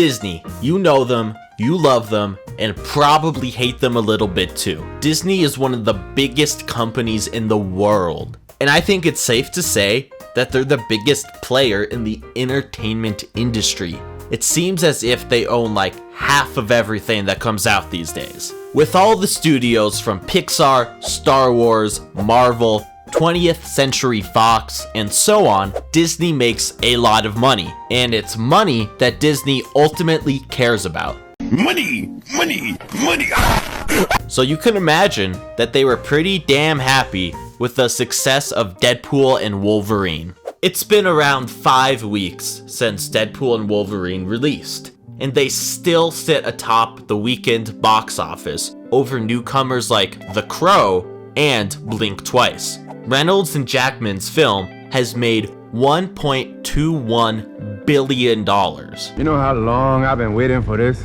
Disney, you know them, you love them, and probably hate them a little bit too. Disney is one of the biggest companies in the world, and I think it's safe to say that they're the biggest player in the entertainment industry. It seems as if they own like half of everything that comes out these days. With all the studios from Pixar, Star Wars, Marvel, 20th Century Fox, and so on, Disney makes a lot of money, and it's money that Disney ultimately cares about. Money, money, money. So you can imagine that they were pretty damn happy with the success of Deadpool and Wolverine. It's been around 5 weeks since Deadpool and Wolverine released, and they still sit atop the weekend box office over newcomers like The Crow and Blink Twice. Reynolds and Jackman's film has made $1.21 billion. You know how long I've been waiting for this?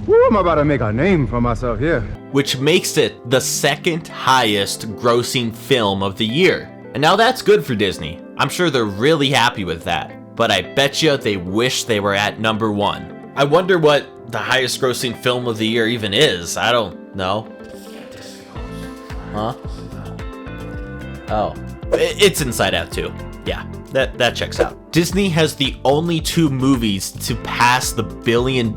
Woo, I'm about to make a name for myself here. Which makes it the second highest grossing film of the year. And now that's good for Disney. I'm sure they're really happy with that. But I bet you they wish they were at number 1. I wonder what the highest grossing film of the year even is. I don't know. Huh? Oh. It's Inside Out 2. Yeah, that checks out. Disney has the only 2 movies to pass the $1 billion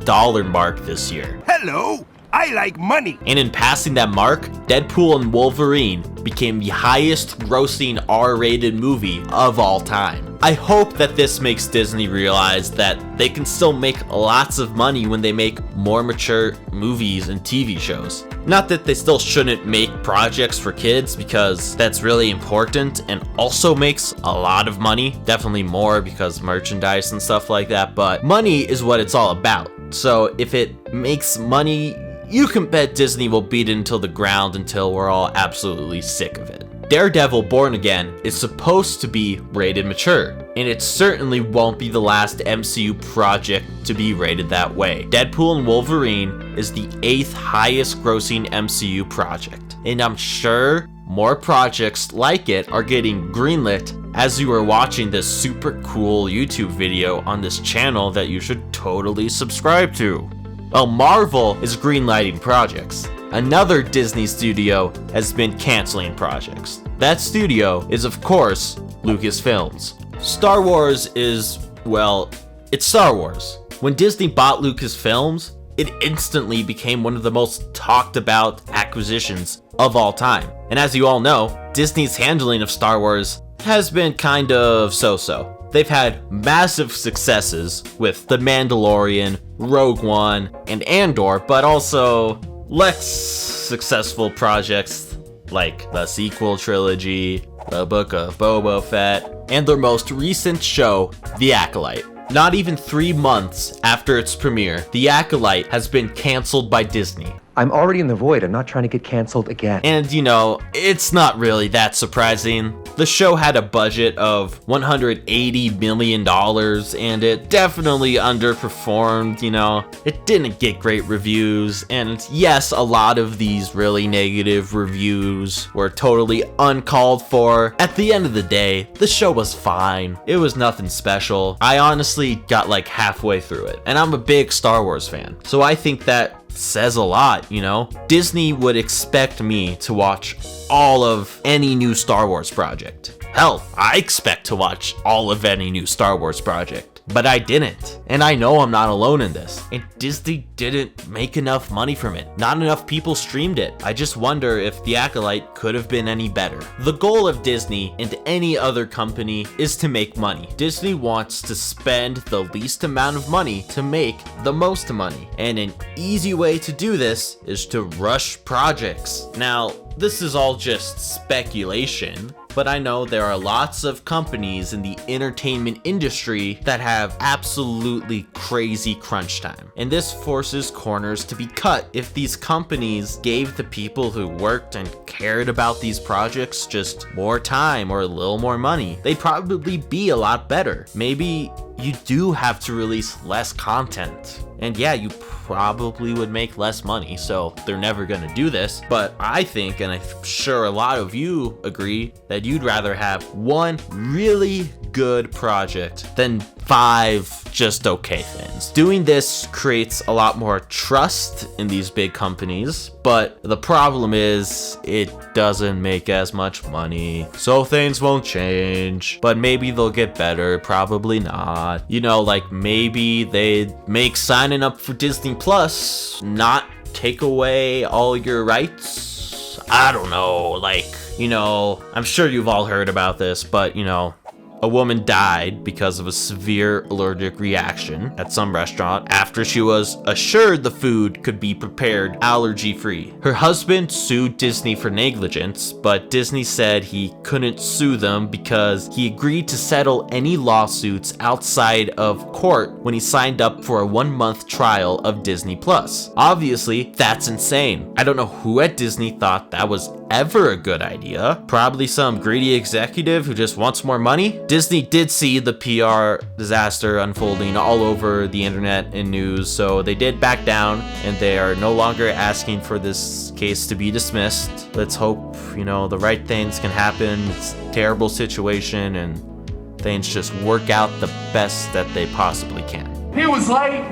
mark this year. Hello, I like money. And in passing that mark, Deadpool and Wolverine became the highest grossing R-rated movie of all time. I hope that this makes Disney realize that they can still make lots of money when they make more mature movies and TV shows. Not that they still shouldn't make projects for kids, because that's really important and also makes a lot of money, definitely more because merchandise and stuff like that, but money is what it's all about. So if it makes money, you can bet Disney will beat it into the ground until we're all absolutely sick of it. Daredevil Born Again is supposed to be rated mature, and it certainly won't be the last MCU project to be rated that way. Deadpool and Wolverine is the 8th highest grossing MCU project, and I'm sure more projects like it are getting greenlit as you are watching this super cool YouTube video on this channel that you should totally subscribe to. Well, Marvel is greenlighting projects. Another Disney studio has been canceling projects. That studio is, of course, Lucasfilms. Star Wars is, well, it's Star Wars. When Disney bought Lucasfilms, it instantly became one of the most talked about acquisitions of all time. And as you all know, Disney's handling of Star Wars has been kind of so-so. They've had massive successes with The Mandalorian, Rogue One, and Andor, but also less successful projects like the sequel trilogy, The Book of Boba Fett, and their most recent show, The Acolyte. Not even 3 months after its premiere, The Acolyte has been canceled by Disney. I'm already in the void. I'm not trying to get canceled again. And you know, it's not really that surprising. The show had a budget of $180 million, and it definitely underperformed, you know. It didn't get great reviews, and yes, a lot of these really negative reviews were totally uncalled for. At the end of the day, the show was fine. It was nothing special. I honestly got like halfway through it, and I'm a big Star Wars fan, so I think that says a lot, you know? Disney would expect me to watch all of any new Star Wars project. Hell, I expect to watch all of any new Star Wars project. But I didn't, and I know I'm not alone in this. And Disney didn't make enough money from it. Not enough people streamed it. I just wonder if The Acolyte could have been any better. The goal of Disney and any other company is to make money. Disney wants to spend the least amount of money to make the most money. And an easy way to do this is to rush projects. Now, this is all just speculation, but I know there are lots of companies in the entertainment industry that have absolutely crazy crunch time. And this forces corners to be cut. If these companies gave the people who worked and cared about these projects just more time or a little more money, they'd probably be a lot better. Maybe you do have to release less content. And yeah, you probably would make less money, so they're never gonna do this. But I think, and I'm sure a lot of you agree, that you'd rather have one really good project than 5 just okay things. Doing this creates a lot more trust in these big companies, but the problem is it doesn't make as much money, so things won't change. But maybe they'll get better, probably not. You know, like maybe they'd make signing up for Disney Plus not take away all your rights. I don't know, like, you know, I'm sure you've all heard about this, but you know, a woman died because of a severe allergic reaction at some restaurant after she was assured the food could be prepared allergy-free. Her husband sued Disney for negligence, but Disney said he couldn't sue them because he agreed to settle any lawsuits outside of court when he signed up for a 1-month trial of Disney Plus. Obviously, that's insane. I don't know who at Disney thought that was ever a good idea. Probably some greedy executive who just wants more money. Disney did see the PR disaster unfolding all over the internet and news, so they did back down and they are no longer asking for this case to be dismissed. Let's hope, you know, the right things can happen. It's a terrible situation and things just work out the best that they possibly can. He was late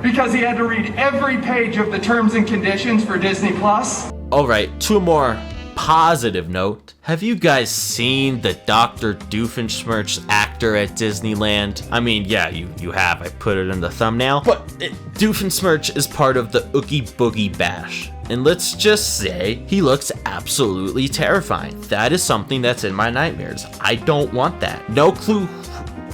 because he had to read every page of the terms and conditions for Disney Plus. Alright, to a more positive note, have you guys seen the Dr. Doofenshmirtz actor at Disneyland? I mean, yeah, you have. I put it in the thumbnail. But Doofenshmirtz is part of the Oogie Boogie Bash. And let's just say he looks absolutely terrifying. That is something that's in my nightmares. I don't want that. No clue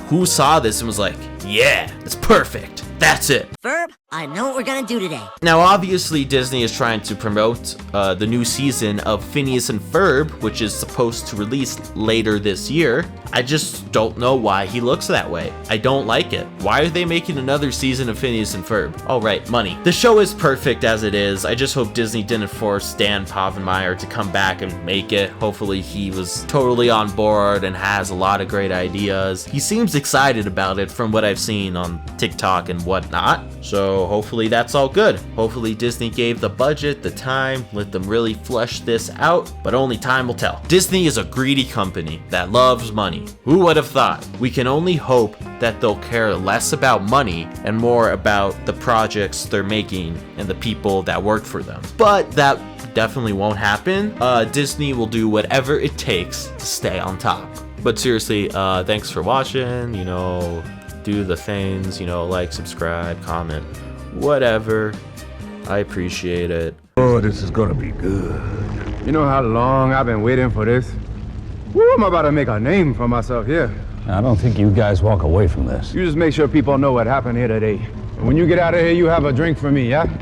who saw this and was like, yeah, it's perfect. That's it. Ferb, I know what we're gonna do today. Now, obviously, Disney is trying to promote the new season of Phineas and Ferb, which is supposed to release later this year. I just don't know why he looks that way. I don't like it. Why are they making another season of Phineas and Ferb? All right, money. The show is perfect as it is. I just hope Disney didn't force Dan Povenmire to come back and make it. Hopefully, he was totally on board and has a lot of great ideas. He seems excited about it from what I've seen on TikTok and whatnot. So hopefully that's all good. Hopefully Disney gave the budget, the time, let them really flesh this out, but only time will tell. Disney is a greedy company that loves money. Who would have thought? We can only hope that they'll care less about money and more about the projects they're making and the people that work for them. But that definitely won't happen. Disney will do whatever it takes to stay on top. But seriously, thanks for watching, you know, do the things, you know, like, subscribe, comment, whatever. I appreciate it. Oh, this is gonna be good. You know how long I've been waiting for this? Woo, I'm about to make a name for myself here. I don't think you guys walk away from this. You just make sure people know what happened here today. And when you get out of here, you have a drink for me, yeah?